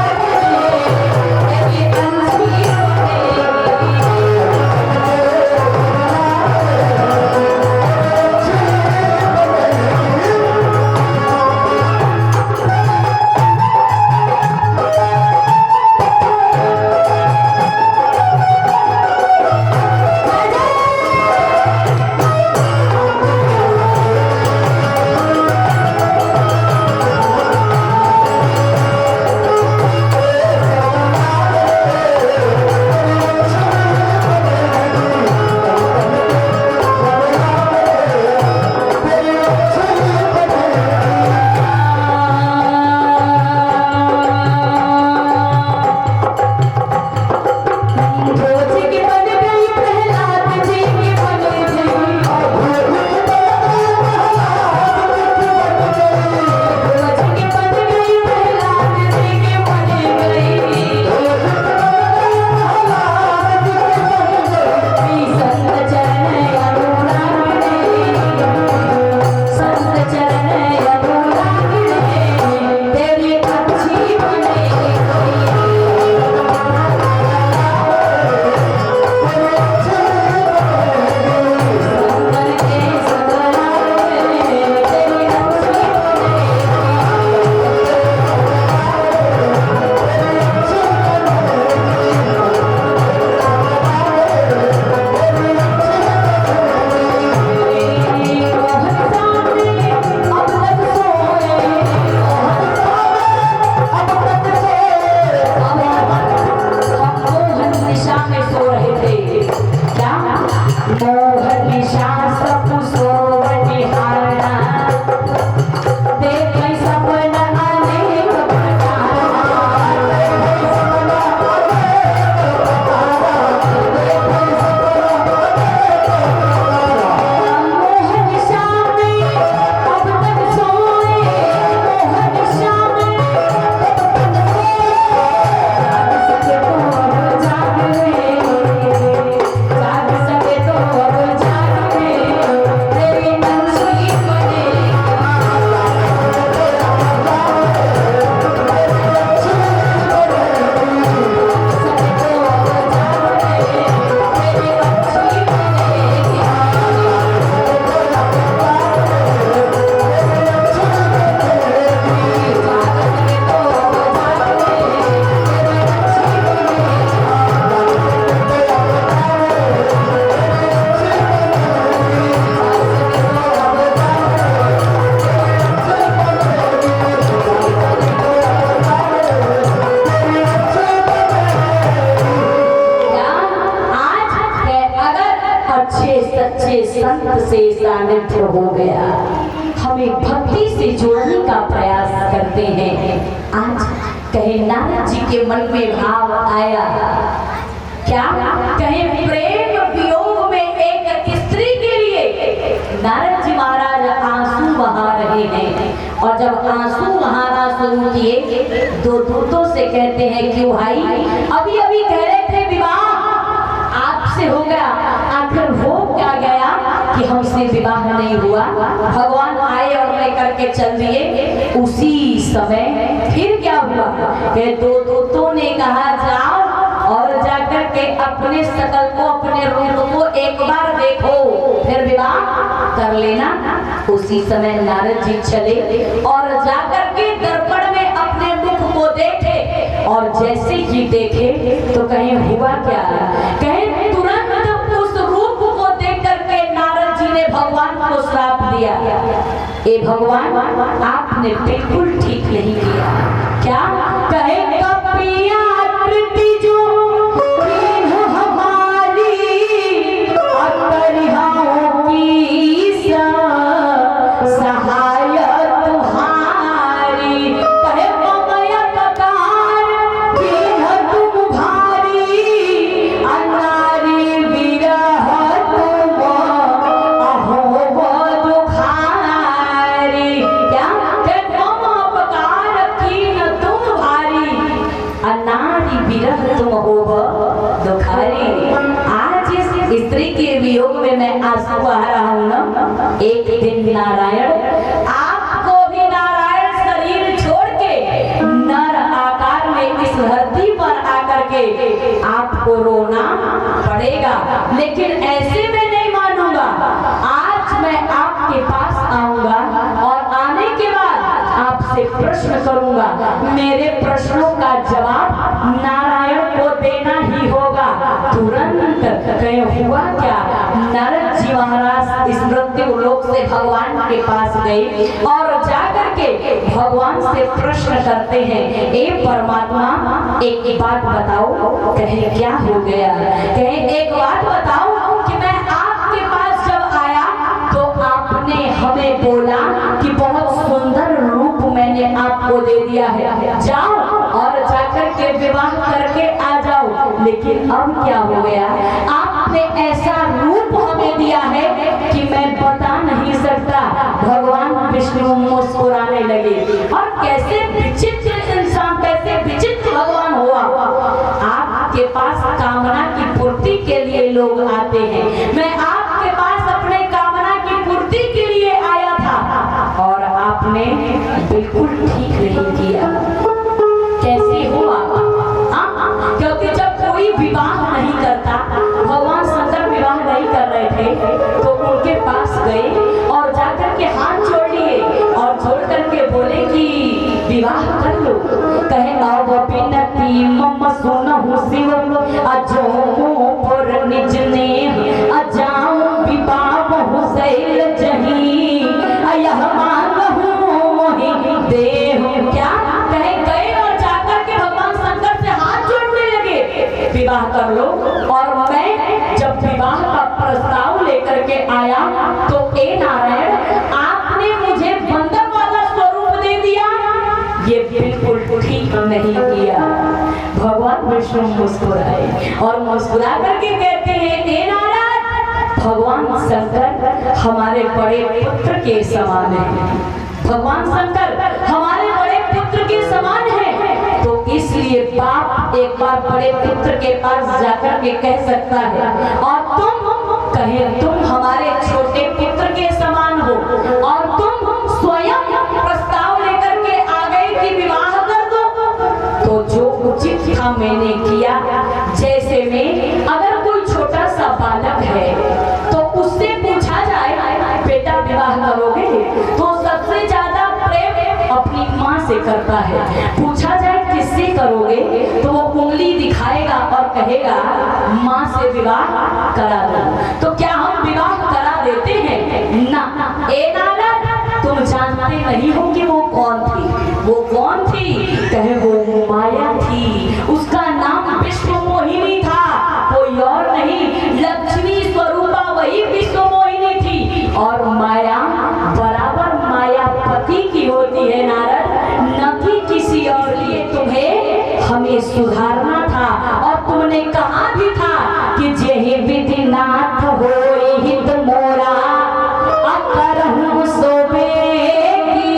संत से सानिध्य हो गया, हमें भक्ति से जोड़ने का प्रयास करते हैं। आज कहे नारद जी के मन में भाव आया, क्या कहे प्रेम वियोग में एक स्त्री के लिए नारद जी महाराज आंसू बहा रहे हैं। और जब आंसू बहाना शुरू किए दो दूतों से कहते हैं क्यों भाई, अभी अभी कह रहे थे विवाह आपसे हो गया, आखिर हो क्या गया कि हमसे विवाह नहीं हुआ? भगवान आए और लेकर के चल दिए। उसी समय फिर क्या हुआ कि दो दूतों ने कहा जाओ और जाकर के अपने शकल को अपने रूप को एक बार देखो, फिर विवाह कर लेना। उसी समय नारद जी चले और जाकर के दर्पण में अपने मुख को देखे, और जैसे ही देखे तो कहीं हुआ क्या, कहीं तुरंत उस भगवान आपने बिल्कुल ठीक नहीं किया। क्या कहे कपिया कृति जो कीन हमारी अतरिहाओं की सहाय तुम्हारी। कहे ममया पकार कीन तुम भारी अनारी विरह तुम अहो दुखारी। क्या मम पकार कीन तुम भारी अनारी विरह तुम होव दुखारी। आज इस स्त्री के वियोग में मैं आंसू बहा रहा हूँ ना, एक दिन नारायण आपको भी नारायण शरीर छोड़ के नर आकार में इस धरती पर आकर के आपको रोना पड़ेगा, लेकिन ऐसे में नहीं मानूंगा। आज मैं आपके पास आऊंगा और आने के बाद आपसे प्रश्न करूंगा। मेरे प्रश्नों का जवाब नारायण को देना ही होगा। तुरंत कहीं हुआ क्या, नारद जी महाराज इस मृत्यु लोक से भगवान के पास गए और जाकर के भगवान से प्रश्न करते हैं, ए परमात्मा एक बात बताओ। कहे क्या हो गया? कहे एक बात बताओ कि मैं आपके पास जब आया तो आपने हमें बोला कि बहुत सुंदर रूप मैंने आपको दे दिया है, जाओ और जाकर के विवाह करके आ जाओ। लेकिन अब क्या हो गया, आपने ऐसा रूप हमें दिया है कि मैं बता नहीं सकता। भगवान विष्णु मुस्कुराने लगे और कैसे विचित्र इंसान, कैसे विचित्र भगवान हुआ। आपके पास कामना की पूर्ति के लिए लोग आते हैं, मैं आपके पास अपने कामना की पूर्ति के लिए आया था और आपने बिल्कुल ठीक नहीं किया। कैसे हुआ? क्योंकि जब कोई विवाह नहीं करता, भगवान शंकर विवाह नहीं कर रहे थे, तो उनके पास गए और जाकर के हाथ जोड़ लिए और जोड़ करके बोले कि विवाह कर लो। कहे अब बिनती मम सुनहु शिव अजो पर निज ने अजाऊं विवाह हुसैल जही अयह मांगहु मोहि देह। क्या कहे गए और जाकर के भगवान शंकर से हाथ जोड़ने लगे, विवाह कर लो। और मैं जब विवाह का प्रस्ताव लेकर के आया तो ए नारायण आपने मुझे बंदर वाला स्वरूप दे दिया, ये बिल्कुल ठीक नहीं किया। भगवान विष्णु मुस्कुराए और मुस्कुरा करके कहते हैं, ए नारायण भगवान शंकर हमारे बड़े पुत्र के समान है, भगवान शंकर हमारे बड़े पुत्र के समान है। तो इसलिए बाप एक बार बड़े पुत्र के पास जाकर के कह सकता है, और तुम कहे तुम हमारे छोटे पुत्र के समान हो और तुम स्वयं प्रस्ताव लेकर के आ गए कि विवाह कर दो। तो जो उचित था मैंने किया। जैसे में अगर कोई छोटा सा बालक है तो उससे पूछा जाए बेटा विवाह करोगे, तो सबसे ज्यादा प्रेम अपनी माँ से करता है। पूछा जाए किससे करोगे, तो वो उंगली दिखाएगा और कहेगा माँ से विवाह करा दो। तो क्या हम विवाह करा देते हैं? ना। ए नारद तुम जानते नहीं हो कि वो कौन थी? वो कौन थी? कहे वो माया थी, उसका नाम विश्व मोहिनी था, कोई और नहीं। लक्ष्मी स्वरूपा वही विश्व मोहिनी थी। और माया बराबर मायापति की होती है नारद, न कि किसी और लिए। तुम्हें हमें सुधारना था और तुमने कहा भी था कि जेहि विधि नाथ होई हित मोरा अकरहु सोबेगी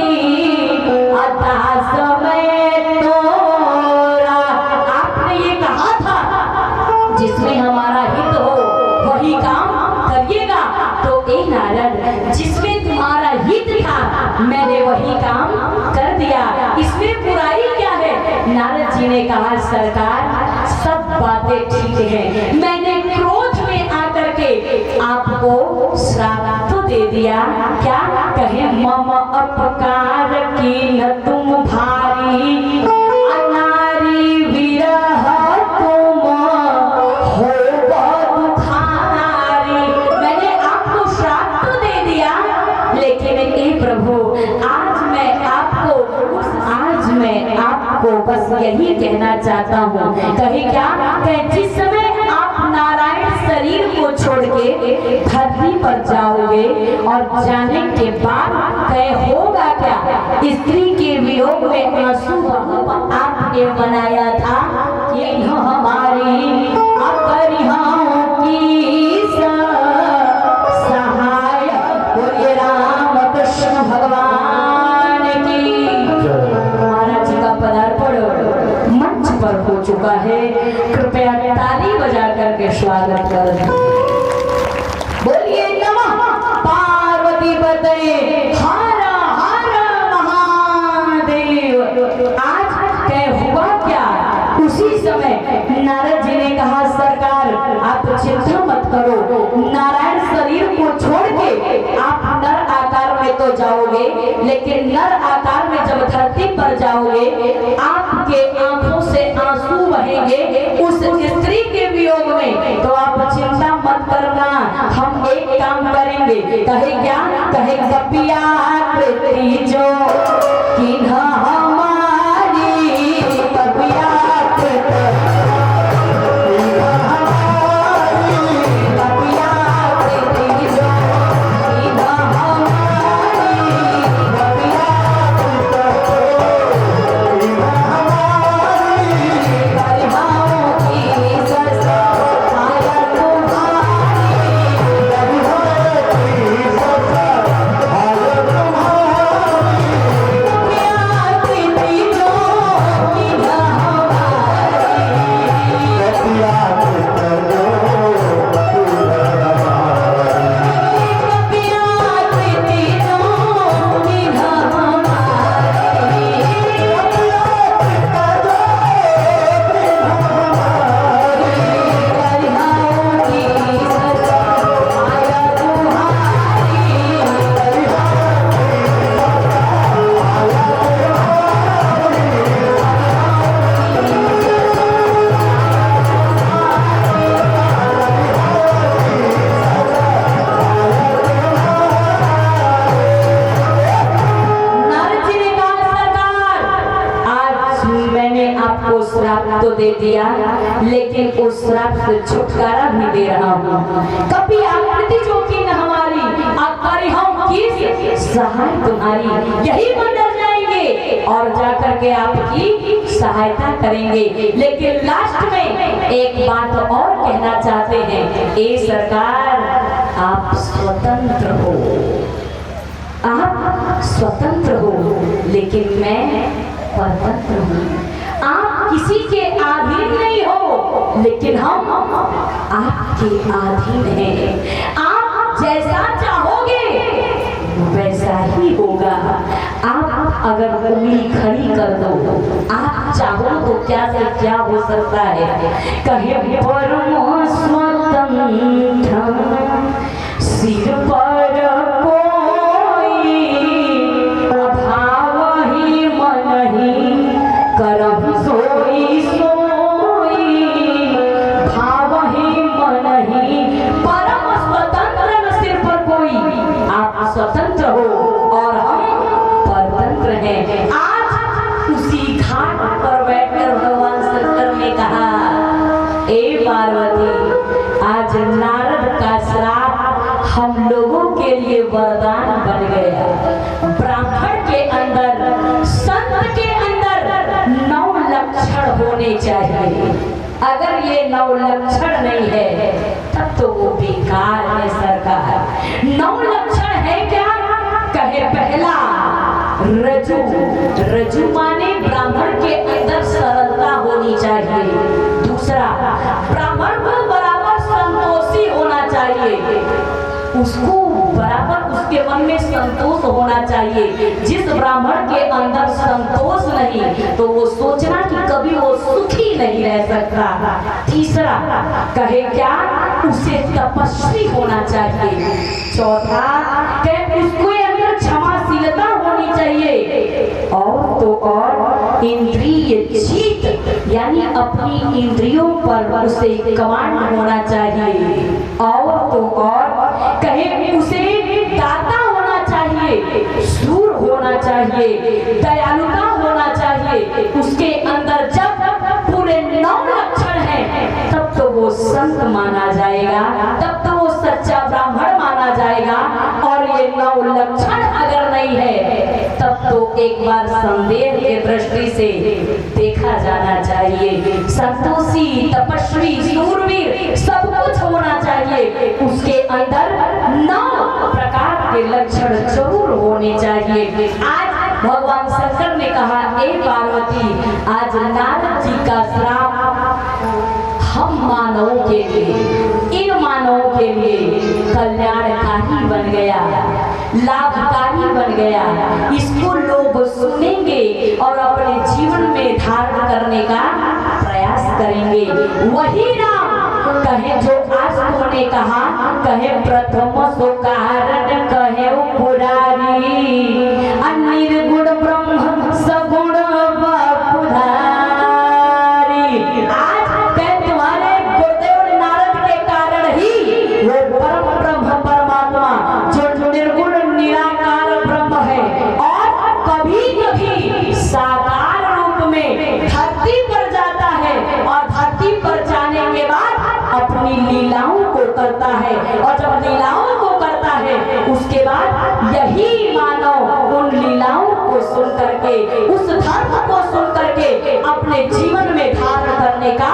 अतः समय तोरा। आपने ये कहा था जिसमें हमारा हित हो वही काम करिएगा। तो ए नारद जिसमें तुम्हारा हित था मैंने वही काम कर दिया, इसमें बुराई क्या है? नारद जी ने कहा सरकार सब बातें ठीक है, मैंने क्रोध में आकर के आपको श्राप तो दे दिया। क्या कहे मम अपकार की न तुम भारी अनारी विरह तुम हो दुखारी। मैंने आपको श्राप तो दे दिया, लेकिन ए प्रभु यही कहना चाहता हूँ। कहे क्या कि जिस समय आप नारायण शरीर को छोड़ के धरती पर जाओगे और जाने के बाद कहे होगा क्या, स्त्री के वियोग में आंसू आपने बनाया था कि हमारी अपरिहाओं की सहाय बोलिए राम कृष्ण भगवान की। महाराज जी का पदार्पण मंच पर हो चुका है, कृपया ताली बजा करके स्वागत कर बोलिए नमः पार्वती पतये हर हर महादेव। आज तय हुआ क्या, उसी समय नारद जी ने कहा सरकार आप चिंता मत करो, नारायण शरीर को छोड़ के आप नर आकार में तो जाओगे, लेकिन नर आकार में जब धरती पर जाओगे आपके आंखों से आंसू बहेंगे उस स्त्री के वियोग में। तो आप चिंता मत करना, हम एक काम करेंगे। कहे क्या, कहे कपिया कृति जो किन्ह हमारी कपिया तो दे दिया, लेकिन उस श्राप से छुटकारा भी दे रहा हूँ। कभी आकृति जो कि हमारी अपरिहाओं की सहाय तुम्हारी, यही मंदिर जाएंगे और जाकर के आपकी सहायता करेंगे। लेकिन लास्ट में एक बात और कहना चाहते हैं, ए सरकार आप स्वतंत्र हो, आप स्वतंत्र हो, लेकिन मैं परतंत्र हूँ। आप किसी के अधीन नहीं हो, लेकिन हम आपके अधीन हैं। आप जैसा चाहोगे वैसा ही होगा। आप अगर उंगली खड़ी कर दो, आप चाहो तो क्या से क्या हो सकता है। कहे परम स्वतंत्र सिर पर कोई अभाव ही मन ही करम सोई सोई भाव ही मन ही परम स्वतंत्र न सिर पर कोई। आप स्वतंत्र हो और हम परतंत्र हैं। आज उसी घाट पर बैठकर भगवान शंकर ने कहा, ए पार्वती आज नारद का श्राप हम लोगों के लिए वरदान बन गया। ब्राह्मण के अंदर, संत के अंदर 9 लक्षण होने चाहिए। अगर ये 9 लक्षण नहीं है तब तो वो बेकार है सरकार। 9 लक्षण है क्या, कहे पहला रजू। रजू माने ब्राह्मण के अंदर सरलता होनी चाहिए। दूसरा, ब्राह्मण को बराबर संतोषी होना चाहिए, उसको बराबर उसके मन में संतोष होना चाहिए। जिस ब्राह्मण के अंदर संतोष नहीं तो वो सोचना कि कभी वो सुखी नहीं रह सकता। तीसरा, कहे क्या, उसे तपस्वी होना चाहिए। चौथा, कहे उसको अंदर क्षमाशीलता होनी चाहिए। और तो और इंद्रिय जीत, यानी अपनी इंद्रियों पर उसे कमांड होना चाहिए। और तो और कहे उसे दाता होना चाहिए, शूर होना चाहिए, दयालुता होना चाहिए। उसके अंदर जब वो संत माना जाएगा, तब तो वो सच्चा ब्राह्मण माना जाएगा। और ये 9 लक्षण अगर नहीं है तब तो एक बार संदेह की दृष्टि से देखा जाना चाहिए। संतोषी, तपस्वी, शूरवीर सब कुछ होना चाहिए, उसके अंदर 9 प्रकार के लक्षण जरूर होने चाहिए। आज भगवान शंकर ने कहा, ए पार्वती, आज नारद जी का श्राप हम मानवों के लिए, इन मानवों के लिए कल्याणकारी बन गया, लाभकारी बन गया। इसको लोग सुनेंगे और अपने जीवन में धारण करने का प्रयास करेंगे। वही नाम कहे जो आज तुमने कहा, कहे प्रथम सो कारण कहे पुरारी, निर्गुण ब्रह्म सगुण बपुधारी। आज कहे तुम्हारे गुरुदेव नारद के कारण ही वो परम ब्रह्म परमात्मा जो निर्गुण निराकार ब्रह्म है और कभी कभी साकार रूप में धरती पर जाता है और धरती पर जाने के बाद अपनी लीलाओं को करता है। और जब लीलाओं को करता है उसके बाद यही मानव उन लीलाओं को सुन करके, उस धर्म को सुन करके अपने जीवन में धारण करने का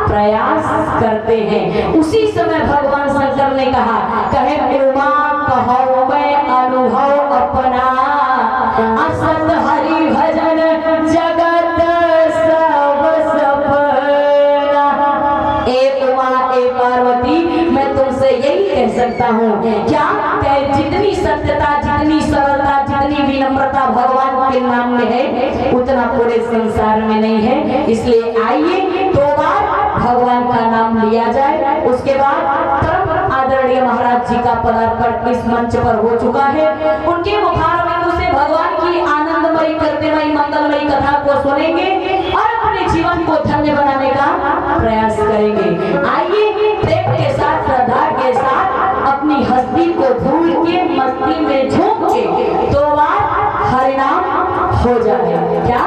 प्रयास करते हैं। उसी समय भगवान शंकर ने कहा, कहे उमा कहो मैं अनुभव अपना, असत हरि भजन जगत सब सपना। ए उमा, ए पार्वती, मैं तुमसे यही कह सकता हूँ, क्या कह जितनी सत्यता, जितनी सरलता, जितनी विनम्रता भगवान के नाम में है उतना पूरे संसार में नहीं है। इसलिए आइए 2 बार भगवान का नाम लिया जाए। उसके बाद परम आदरणीय महाराज जी का पदार्पण इस मंच पर हो चुका है। उनके मुखारविंदों से भगवान की आनंदमयी, करतेमयी, मंगलमयी कथा को सुनेंगे और अपने जीवन को धन्य बनाने का प्रयास करेंगे। आइए प्रेम के साथ, श्रद्धा के साथ अपनी हस्ती को भूल के मस्ती में झूम के 2 बार हरिनाम हो जाए। क्या